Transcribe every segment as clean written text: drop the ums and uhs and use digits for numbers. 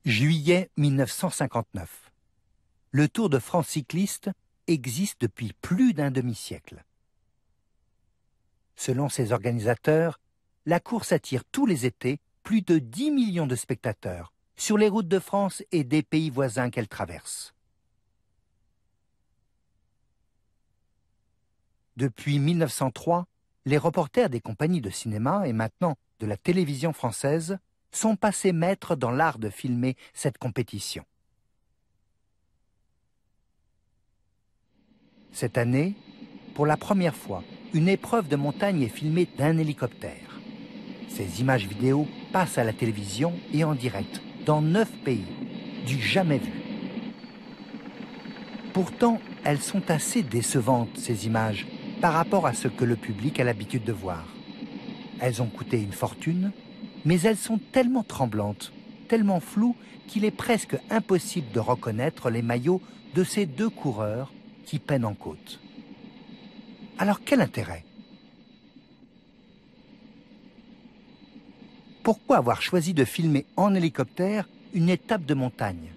Juillet 1959. Le Tour de France cycliste existe depuis plus d'un demi-siècle. Selon ses organisateurs, la course attire tous les étés plus de 10 millions de spectateurs sur les routes de France et des pays voisins qu'elle traverse. Depuis 1903, les reporters des compagnies de cinéma et maintenant de la télévision française sont passés maîtres dans l'art de filmer cette compétition. Cette année, pour la première fois, une épreuve de montagne est filmée d'un hélicoptère. Ces images vidéo passent à la télévision et en direct dans 9 pays, du jamais vu. Pourtant, elles sont assez décevantes, ces images, par rapport à ce que le public a l'habitude de voir. Elles ont coûté une fortune, mais elles sont tellement tremblantes, tellement floues, qu'il est presque impossible de reconnaître les maillots de ces deux coureurs qui peinent en côte. Alors quel intérêt? Pourquoi avoir choisi de filmer en hélicoptère une étape de montagne?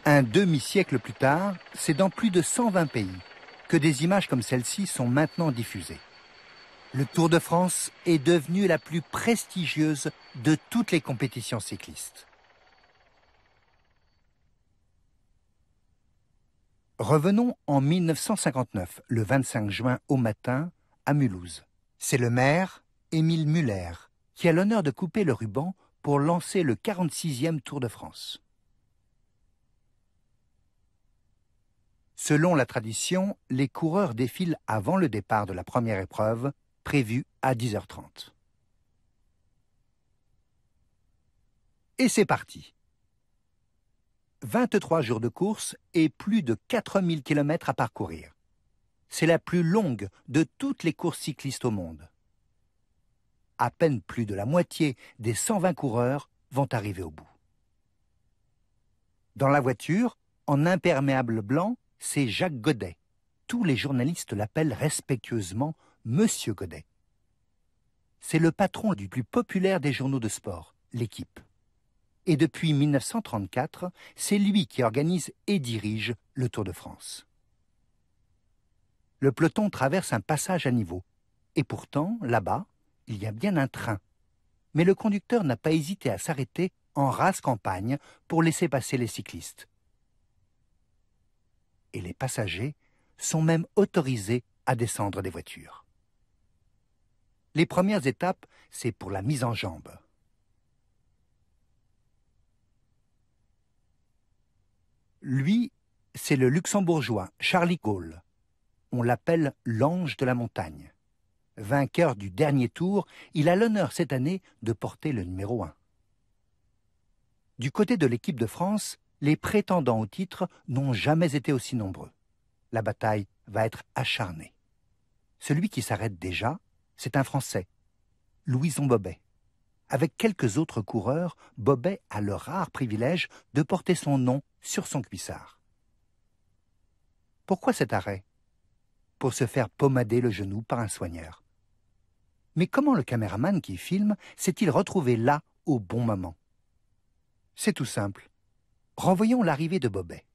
Un demi-siècle plus tard, c'est dans plus de 120 pays que des images comme celle-ci sont maintenant diffusées. Le Tour de France est devenu la plus prestigieuse de toutes les compétitions cyclistes. Revenons en 1959, le 25 juin au matin, à Mulhouse. C'est le maire, Émile Muller, qui a l'honneur de couper le ruban pour lancer le 46e Tour de France. Selon la tradition, les coureurs défilent avant le départ de la première épreuve, prévue à 10h30. Et c'est parti. 23 jours de course et plus de 4000 km à parcourir. C'est la plus longue de toutes les courses cyclistes au monde. À peine plus de la moitié des 120 coureurs vont arriver au bout. Dans la voiture, en imperméable blanc, c'est Jacques Godet. Tous les journalistes l'appellent respectueusement Monsieur Godet. C'est le patron du plus populaire des journaux de sport, l'Équipe. Et depuis 1934, c'est lui qui organise et dirige le Tour de France. Le peloton traverse un passage à niveau. Et pourtant, là-bas, il y a bien un train. Mais le conducteur n'a pas hésité à s'arrêter en rase campagne pour laisser passer les cyclistes. Et les passagers sont même autorisés à descendre des voitures. Les premières étapes, c'est pour la mise en jambe. Lui, c'est le luxembourgeois Charlie Gaulle. On l'appelle l'ange de la montagne. Vainqueur du dernier tour, il a l'honneur cette année de porter le numéro 1. Du côté de l'équipe de France, les prétendants au titre n'ont jamais été aussi nombreux. La bataille va être acharnée. Celui qui s'arrête déjà, c'est un Français, Louison Bobet. Avec quelques autres coureurs, Bobet a le rare privilège de porter son nom sur son cuissard. Pourquoi cet arrêt? Pour se faire pommader le genou par un soigneur. Mais comment le caméraman qui filme s'est-il retrouvé là au bon moment? C'est tout simple. Renvoyons l'arrivée de Bobet.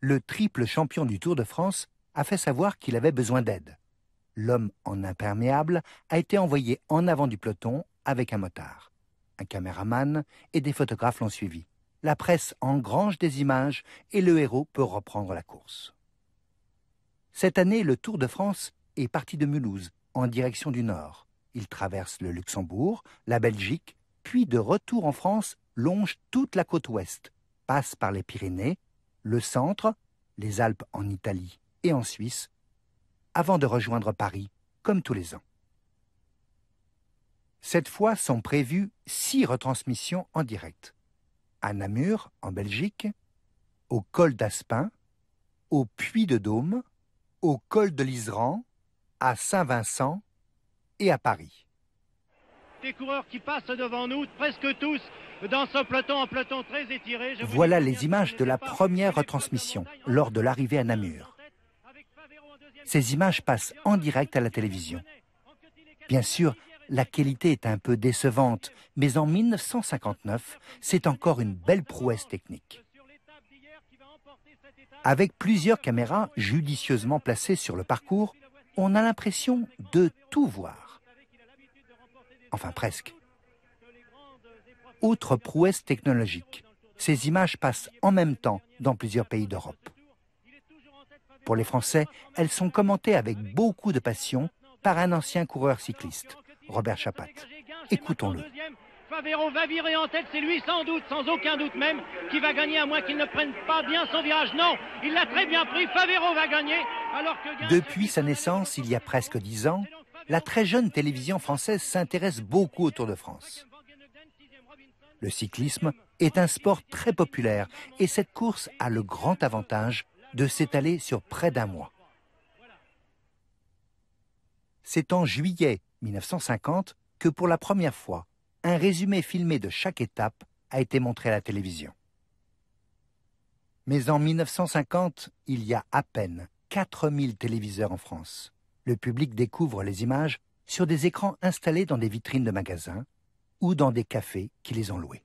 Le triple champion du Tour de France a fait savoir qu'il avait besoin d'aide. L'homme en imperméable a été envoyé en avant du peloton avec un motard. Un caméraman et des photographes l'ont suivi. La presse engrange des images et le héros peut reprendre la course. Cette année, le Tour de France est parti de Mulhouse, en direction du nord. Il traverse le Luxembourg, la Belgique, puis de retour en France, longe toute la côte ouest, passe par les Pyrénées, le centre, les Alpes en Italie et en Suisse, avant de rejoindre Paris, comme tous les ans. Cette fois sont prévues 6 retransmissions en direct. À Namur, en Belgique, au col d'Aspin, au Puy de Dôme, au col de l'Iseran, à Saint-Vincent et à Paris. Des coureurs qui passent devant nous, presque tous, dans ce peloton, un peloton très étiré. Voilà les images de la première retransmission, lors de l'arrivée à Namur. Ces images passent en direct à la télévision. Bien sûr, la qualité est un peu décevante, mais en 1959, c'est encore une belle prouesse technique. Avec plusieurs caméras judicieusement placées sur le parcours, on a l'impression de tout voir. Enfin presque. Autre prouesse technologique, ces images passent en même temps dans plusieurs pays d'Europe. Pour les Français, elles sont commentées avec beaucoup de passion par un ancien coureur cycliste, Robert Chapat. Écoutons-le. Favero va virer en tête, c'est lui sans doute, sans aucun doute même, qui va gagner à moins qu'il ne prenne pas bien son virage. Non, il l'a très bien pris, Favero va gagner. Alors que... Depuis sa naissance, il y a presque 10 ans, la très jeune télévision française s'intéresse beaucoup au Tour de France. Le cyclisme est un sport très populaire et cette course a le grand avantage de s'étaler sur près d'un mois. C'est en juillet 1950 que pour la première fois, un résumé filmé de chaque étape a été montré à la télévision. Mais en 1950, il y a à peine 4000 téléviseurs en France. Le public découvre les images sur des écrans installés dans des vitrines de magasins ou dans des cafés qui les ont loués.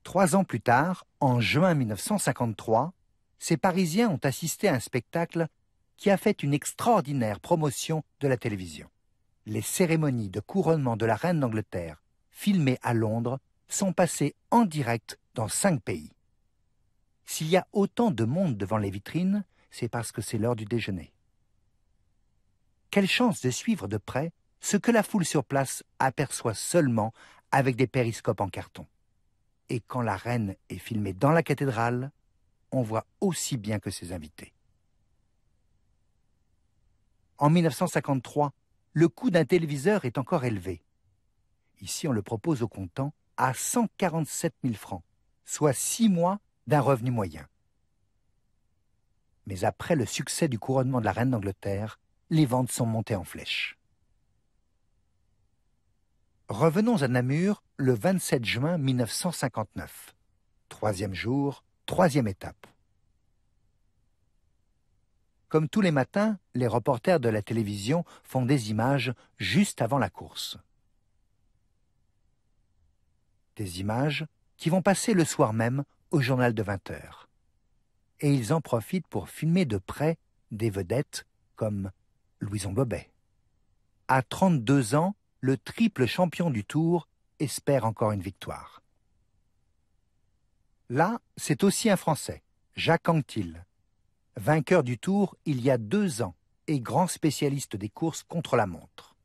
3 ans plus tard, en juin 1953, ces Parisiens ont assisté à un spectacle qui a fait une extraordinaire promotion de la télévision. Les cérémonies de couronnement de la reine d'Angleterre, filmées à Londres, sont passées en direct dans 5 pays. S'il y a autant de monde devant les vitrines, c'est parce que c'est l'heure du déjeuner. Quelle chance de suivre de près ce que la foule sur place aperçoit seulement avec des périscopes en carton. Et quand la reine est filmée dans la cathédrale, on voit aussi bien que ses invités. En 1953, le coût d'un téléviseur est encore élevé. Ici, on le propose au comptant à 147 000 francs, soit 6 mois d'un revenu moyen. Mais après le succès du couronnement de la reine d'Angleterre, les ventes sont montées en flèche. Revenons à Namur le 27 juin 1959. 3e jour, 3e étape. Comme tous les matins, les reporters de la télévision font des images juste avant la course. Des images qui vont passer le soir même au journal de 20 heures. Et ils en profitent pour filmer de près des vedettes comme Louison Bobet. À 32 ans, le triple champion du Tour espère encore une victoire. Là, c'est aussi un Français, Jacques Anquetil, vainqueur du Tour il y a 2 ans et grand spécialiste des courses contre la montre.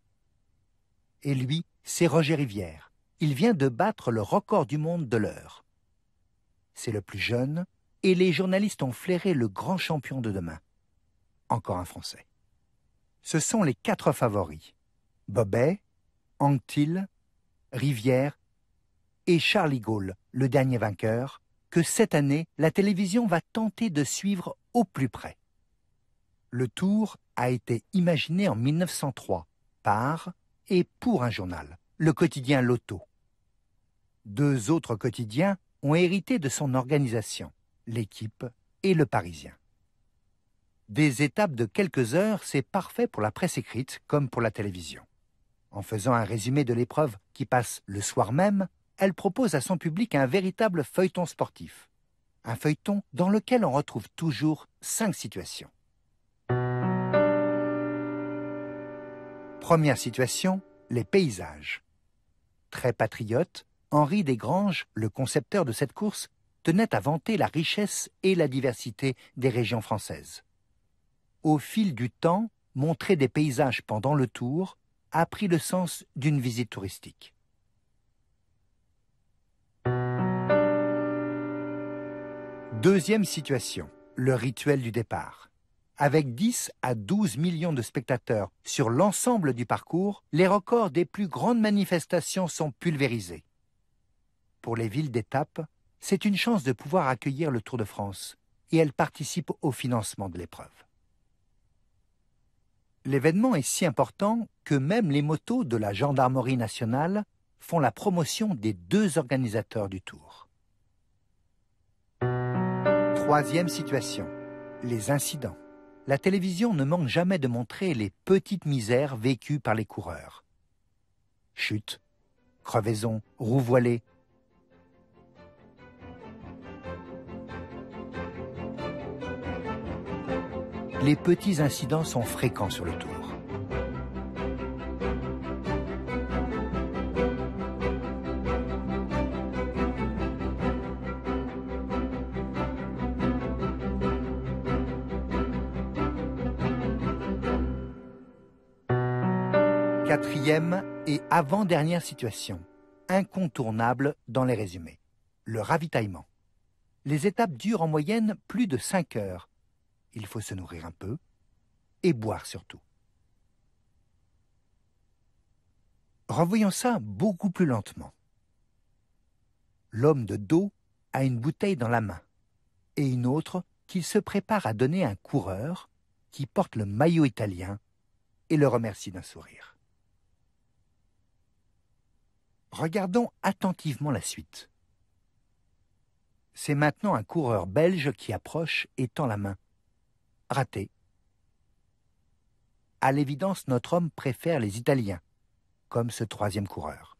Et lui, c'est Roger Rivière. Il vient de battre le record du monde de l'heure. C'est le plus jeune et les journalistes ont flairé le grand champion de demain. Encore un Français. Ce sont les 4 favoris. Bobet, Anquetil, Rivière et Charles Gaulle, le dernier vainqueur, que cette année, la télévision va tenter de suivre au plus près. Le Tour a été imaginé en 1903 par et pour un journal, le quotidien L'Auto. 2 autres quotidiens ont hérité de son organisation, l'Équipe et le Parisien. Des étapes de quelques heures, c'est parfait pour la presse écrite comme pour la télévision. En faisant un résumé de l'épreuve qui passe le soir même, elle propose à son public un véritable feuilleton sportif. Un feuilleton dans lequel on retrouve toujours 5 situations. Première situation, les paysages. Très patriote, Henri Desgranges, le concepteur de cette course, tenait à vanter la richesse et la diversité des régions françaises. Au fil du temps, montrer des paysages pendant le Tour a pris le sens d'une visite touristique. Deuxième situation, le rituel du départ. Avec 10 à 12 millions de spectateurs sur l'ensemble du parcours, les records des plus grandes manifestations sont pulvérisés. Pour les villes d'étape, c'est une chance de pouvoir accueillir le Tour de France et elles participent au financement de l'épreuve. L'événement est si important que même les motos de la Gendarmerie nationale font la promotion des 2 organisateurs du Tour. Troisième situation, les incidents. la télévision ne manque jamais de montrer les petites misères vécues par les coureurs. Chutes, crevaisons, roues voilées. Les petits incidents sont fréquents sur le Tour. Quatrième et avant-dernière situation, incontournable dans les résumés, le ravitaillement. Les étapes durent en moyenne plus de 5 heures. Il faut se nourrir un peu et boire surtout. Revoyons ça beaucoup plus lentement. L'homme de dos a une bouteille dans la main et une autre qu'il se prépare à donner à un coureur qui porte le maillot italien et le remercie d'un sourire. Regardons attentivement la suite. C'est maintenant un coureur belge qui approche et tend la main. Raté. À l'évidence, notre homme préfère les Italiens, comme ce troisième coureur.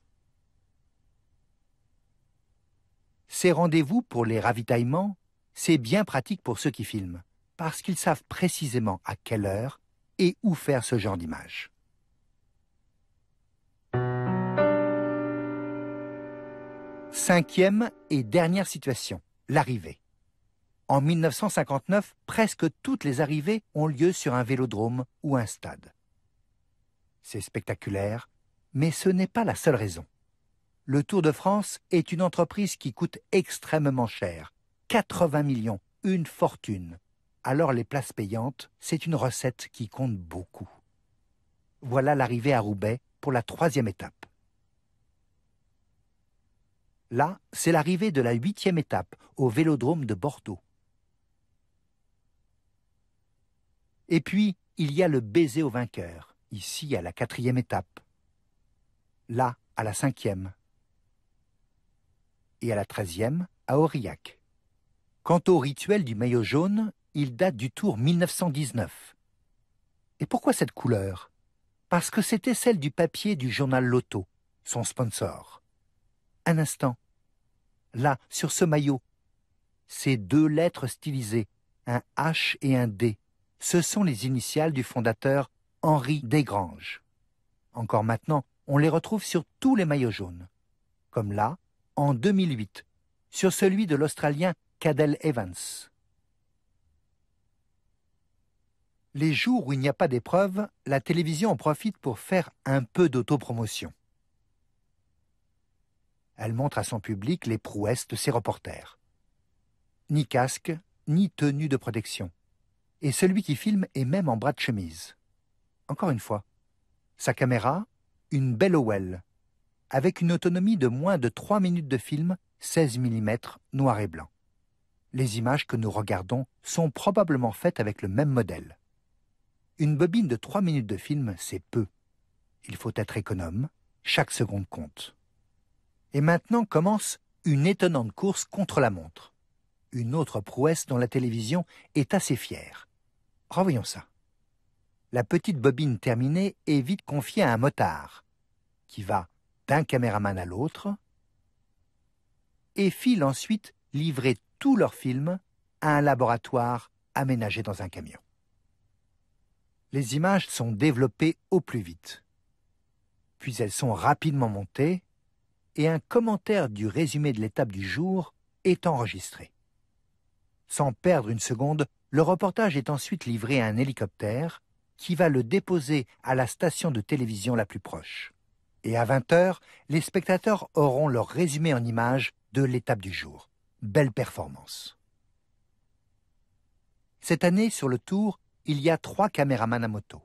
Ces rendez-vous pour les ravitaillements, c'est bien pratique pour ceux qui filment, parce qu'ils savent précisément à quelle heure et où faire ce genre d'image. Cinquième et dernière situation, l'arrivée. En 1959, presque toutes les arrivées ont lieu sur un vélodrome ou un stade. C'est spectaculaire, mais ce n'est pas la seule raison. Le Tour de France est une entreprise qui coûte extrêmement cher, 80 millions, une fortune. Alors les places payantes, c'est une recette qui compte beaucoup. Voilà l'arrivée à Roubaix pour la 3e étape. Là, c'est l'arrivée de la 8e étape au vélodrome de Bordeaux. Et puis, il y a le baiser au vainqueur, ici à la 4e étape. Là, à la 5e. Et à la 13e, à Aurillac. Quant au rituel du maillot jaune, il date du Tour 1919. Et pourquoi cette couleur? Parce que c'était celle du papier du journal Lotto, son sponsor. Un instant. Là, sur ce maillot, ces 2 lettres stylisées, un H et un D, ce sont les initiales du fondateur Henri Desgranges. Encore maintenant, on les retrouve sur tous les maillots jaunes. Comme là, en 2008, sur celui de l'Australien Cadel Evans. Les jours où il n'y a pas d'épreuve, la télévision en profite pour faire un peu d'autopromotion. Elle montre à son public les prouesses de ses reporters. Ni casque, ni tenue de protection. Et celui qui filme est même en bras de chemise. Encore une fois, sa caméra, une belle Howell, avec une autonomie de moins de 3 minutes de film, 16 mm, noir et blanc. Les images que nous regardons sont probablement faites avec le même modèle. Une bobine de 3 minutes de film, c'est peu. Il faut être économe, chaque seconde compte. Et maintenant commence une étonnante course contre la montre. Une autre prouesse dont la télévision est assez fière. Revoyons ça. La petite bobine terminée est vite confiée à un motard, qui va d'un caméraman à l'autre et file ensuite livrer tous leurs films à un laboratoire aménagé dans un camion. Les images sont développées au plus vite. Puis elles sont rapidement montées et un commentaire du résumé de l'étape du jour est enregistré. Sans perdre une seconde, le reportage est ensuite livré à un hélicoptère qui va le déposer à la station de télévision la plus proche. Et à 20h, les spectateurs auront leur résumé en images de l'étape du jour. Belle performance. Cette année, sur le Tour, il y a 3 caméramans à moto.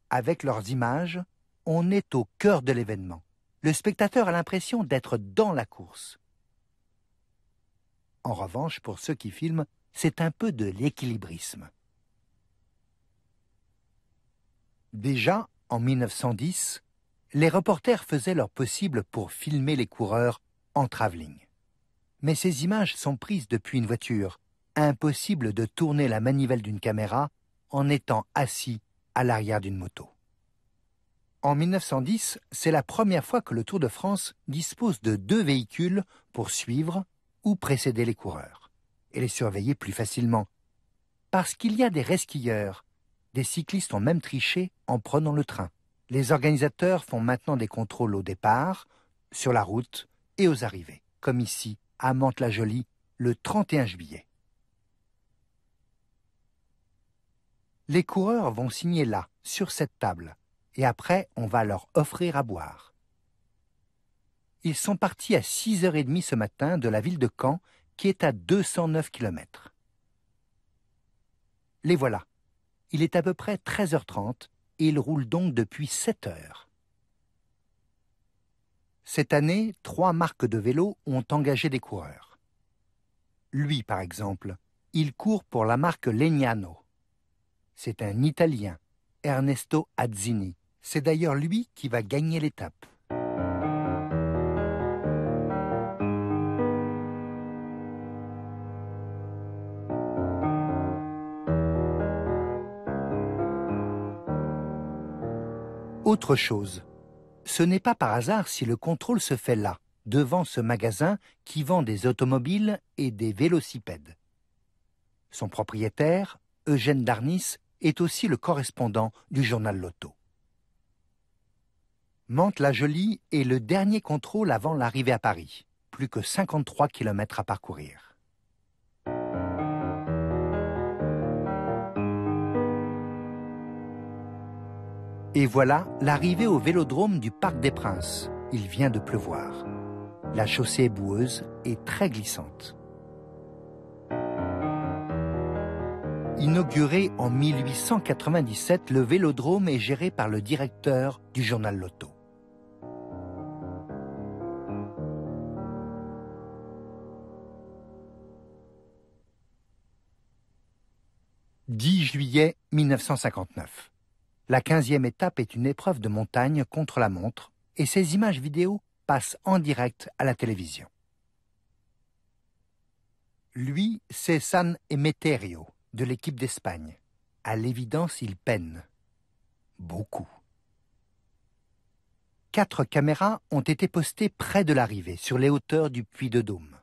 Avec leurs images, on est au cœur de l'événement. Le spectateur a l'impression d'être dans la course. En revanche, pour ceux qui filment, c'est un peu de l'équilibrisme. Déjà, en 1910, les reporters faisaient leur possible pour filmer les coureurs en travelling. Mais ces images sont prises depuis une voiture. Impossible de tourner la manivelle d'une caméra en étant assis à l'arrière d'une moto. En 1910, c'est la première fois que le Tour de France dispose de 2 véhicules pour suivre ou précéder les coureurs et les surveiller plus facilement. Parce qu'il y a des resquilleurs, des cyclistes ont même triché en prenant le train. Les organisateurs font maintenant des contrôles au départ, sur la route et aux arrivées, comme ici, à Mantes-la-Jolie, le 31 juillet. Les coureurs vont signer là, sur cette table, et après, on va leur offrir à boire. Ils sont partis à 6h30 ce matin de la ville de Caen, qui est à 209 km. Les voilà. Il est à peu près 13h30 et ils roulent donc depuis 7 heures. Cette année, 3 marques de vélos ont engagé des coureurs. Lui, par exemple, il court pour la marque Legnano. C'est un Italien, Ernesto Azzini. C'est d'ailleurs lui qui va gagner l'étape. Autre chose, ce n'est pas par hasard si le contrôle se fait là, devant ce magasin qui vend des automobiles et des vélocipèdes. Son propriétaire, Eugène Darnis, est aussi le correspondant du journal Lotto. Mantes-la-Jolie est le dernier contrôle avant l'arrivée à Paris. Plus que 53 km à parcourir. Et voilà l'arrivée au vélodrome du Parc des Princes. Il vient de pleuvoir. La chaussée est boueuse et très glissante. Inauguré en 1897, le vélodrome est géré par le directeur du journal Lotto. « 10 juillet 1959. La 15e étape est une épreuve de montagne contre la montre et ces images vidéo passent en direct à la télévision. Lui, c'est San Emeterio, de l'équipe d'Espagne. À l'évidence, il peine. Beaucoup. 4 caméras ont été postées près de l'arrivée, sur les hauteurs du Puy de Dôme.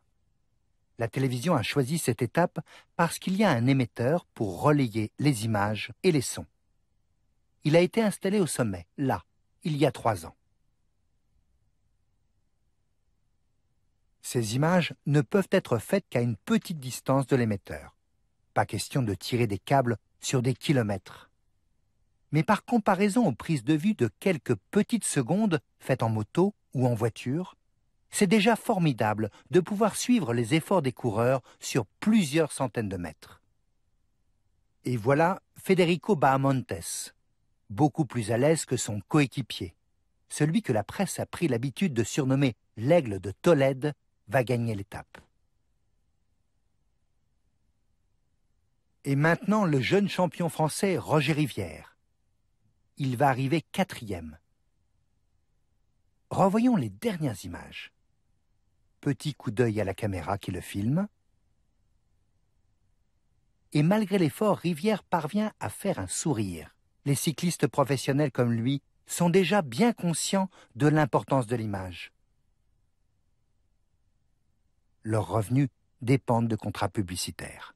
La télévision a choisi cette étape parce qu'il y a un émetteur pour relayer les images et les sons. Il a été installé au sommet, là, il y a 3 ans. Ces images ne peuvent être faites qu'à une petite distance de l'émetteur. Pas question de tirer des câbles sur des kilomètres. Mais par comparaison aux prises de vue de quelques petites secondes faites en moto ou en voiture, c'est déjà formidable de pouvoir suivre les efforts des coureurs sur plusieurs centaines de mètres. Et voilà Federico Bahamontes, beaucoup plus à l'aise que son coéquipier. Celui que la presse a pris l'habitude de surnommer l'aigle de Tolède va gagner l'étape. Et maintenant, le jeune champion français Roger Rivière. Il va arriver 4e. Revoyons les dernières images. Petit coup d'œil à la caméra qui le filme. Et malgré l'effort, Rivière parvient à faire un sourire. Les cyclistes professionnels comme lui sont déjà bien conscients de l'importance de l'image. Leurs revenus dépendent de contrats publicitaires.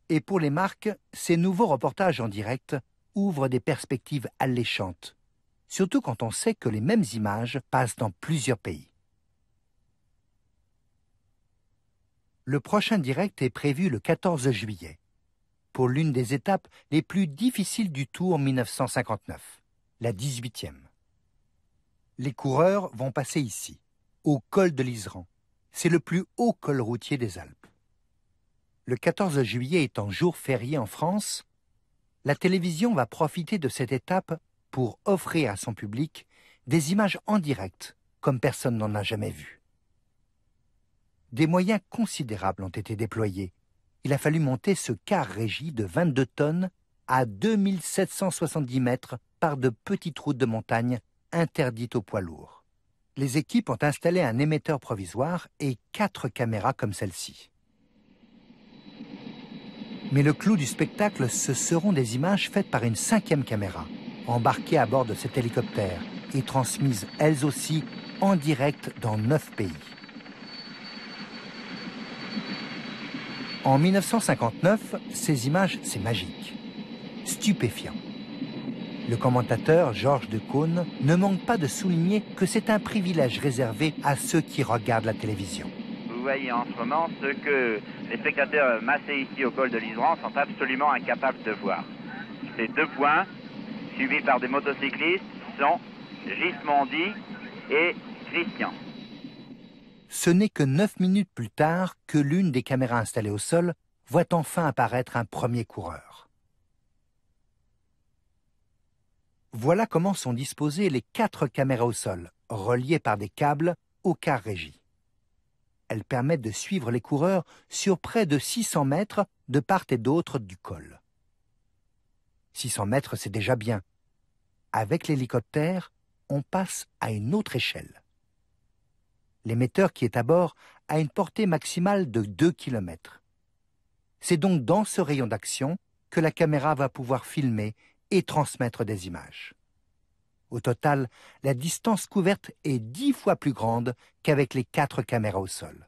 Et pour les marques, ces nouveaux reportages en direct ouvrent des perspectives alléchantes, surtout quand on sait que les mêmes images passent dans plusieurs pays. Le prochain direct est prévu le 14 juillet. Pour l'une des étapes les plus difficiles du Tour 1959, la 18e. Les coureurs vont passer ici, au col de l'Iseran. C'est le plus haut col routier des Alpes. Le 14 juillet étant jour férié en France, la télévision va profiter de cette étape pour offrir à son public des images en direct, comme personne n'en a jamais vu. Des moyens considérables ont été déployés. Il a fallu monter ce car régie de 22 tonnes à 2770 mètres par de petites routes de montagne interdites aux poids lourds. Les équipes ont installé un émetteur provisoire et 4 caméras comme celle-ci. Mais le clou du spectacle, ce seront des images faites par une 5e caméra, embarquée à bord de cet hélicoptère et transmises elles aussi en direct dans 9 pays. En 1959, ces images, c'est magique, stupéfiant. Le commentateur Georges Decaune ne manque pas de souligner que c'est un privilège réservé à ceux qui regardent la télévision. Vous voyez en ce moment ce que les spectateurs massés ici au col de l'Isran sont absolument incapables de voir. Ces 2 points, suivis par des motocyclistes, sont Gismondi et Christian. Ce n'est que 9 minutes plus tard que l'une des caméras installées au sol voit enfin apparaître un premier coureur. Voilà comment sont disposées les 4 caméras au sol, reliées par des câbles au car régie. Elles permettent de suivre les coureurs sur près de 600 mètres de part et d'autre du col. 600 mètres, c'est déjà bien. Avec l'hélicoptère, on passe à une autre échelle. L'émetteur qui est à bord a une portée maximale de 2 km. C'est donc dans ce rayon d'action que la caméra va pouvoir filmer et transmettre des images. Au total, la distance couverte est 10 fois plus grande qu'avec les 4 caméras au sol.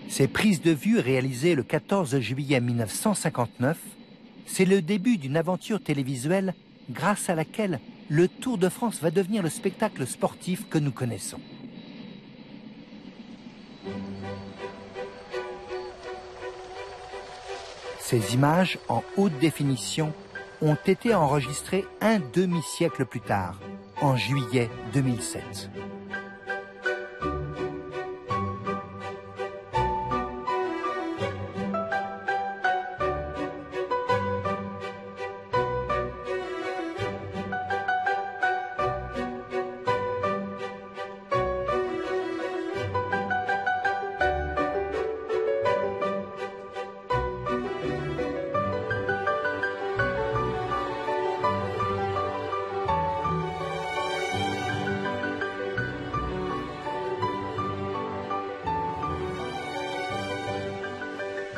Ces prises de vue réalisées le 14 juillet 1959, c'est le début d'une aventure télévisuelle grâce à laquelle le Tour de France va devenir le spectacle sportif que nous connaissons. Ces images en haute définition ont été enregistrées un demi-siècle plus tard, en juillet 2007.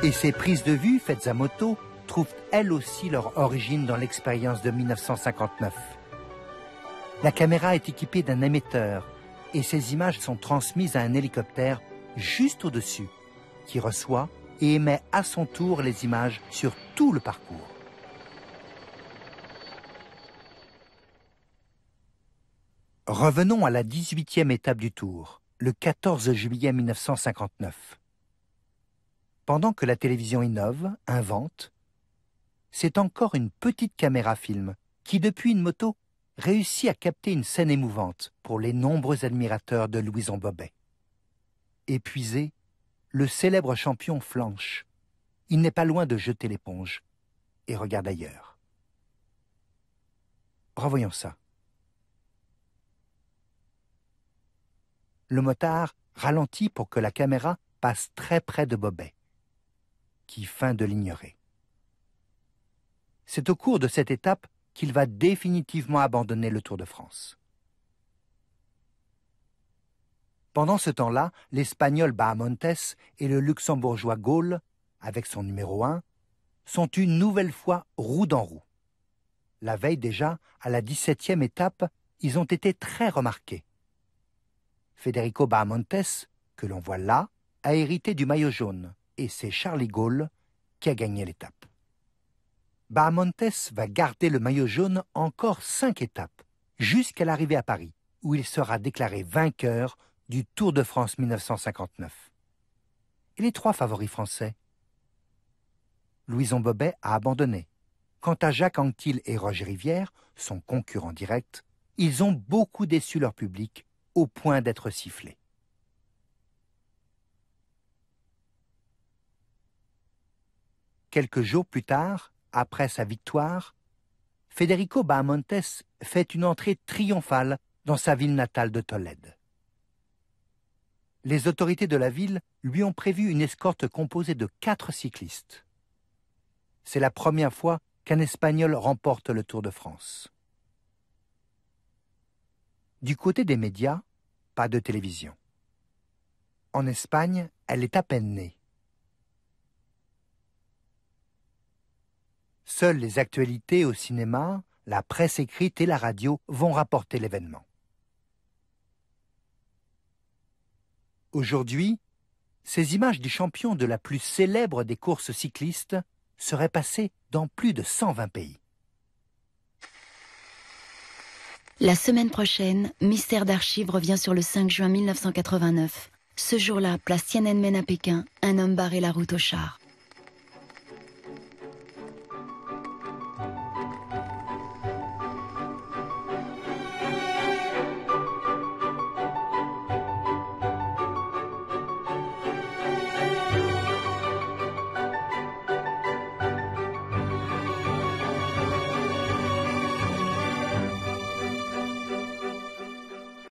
Et ces prises de vue faites à moto trouvent elles aussi leur origine dans l'expérience de 1959. La caméra est équipée d'un émetteur et ces images sont transmises à un hélicoptère juste au-dessus, qui reçoit et émet à son tour les images sur tout le parcours. Revenons à la 18e étape du Tour, le 14 juillet 1959. Pendant que la télévision innove, invente, c'est encore une petite caméra film qui, depuis une moto, réussit à capter une scène émouvante pour les nombreux admirateurs de Louison Bobet. Épuisé, le célèbre champion flanche. Il n'est pas loin de jeter l'éponge et regarde ailleurs. Revoyons ça. Le motard ralentit pour que la caméra passe très près de Bobet, qui feint de l'ignorer. C'est au cours de cette étape qu'il va définitivement abandonner le Tour de France. Pendant ce temps-là, l'Espagnol Bahamontes et le Luxembourgeois Gaulle, avec son numéro 1, sont une nouvelle fois roue dans roue. La veille déjà, à la 17e étape, ils ont été très remarqués. Federico Bahamontes, que l'on voit là, a hérité du maillot jaune, et c'est Charlie Gaulle qui a gagné l'étape. Bahamontes va garder le maillot jaune encore 5 étapes, jusqu'à l'arrivée à Paris, où il sera déclaré vainqueur du Tour de France 1959. Et les 3 favoris français? Louison Bobet a abandonné. Quant à Jacques Anquetil et Roger Rivière, son concurrent direct, ils ont beaucoup déçu leur public, au point d'être sifflés. Quelques jours plus tard, après sa victoire, Federico Bahamontes fait une entrée triomphale dans sa ville natale de Tolède. Les autorités de la ville lui ont prévu une escorte composée de 4 cyclistes. C'est la première fois qu'un Espagnol remporte le Tour de France. Du côté des médias, pas de télévision. En Espagne, elle est à peine née. Seules les actualités au cinéma, la presse écrite et la radio vont rapporter l'événement. Aujourd'hui, ces images du champion de la plus célèbre des courses cyclistes seraient passées dans plus de 120 pays. La semaine prochaine, Mystère d'Archives revient sur le 5 juin 1989. Ce jour-là, place Tiananmen à Pékin, un homme barrait la route au char.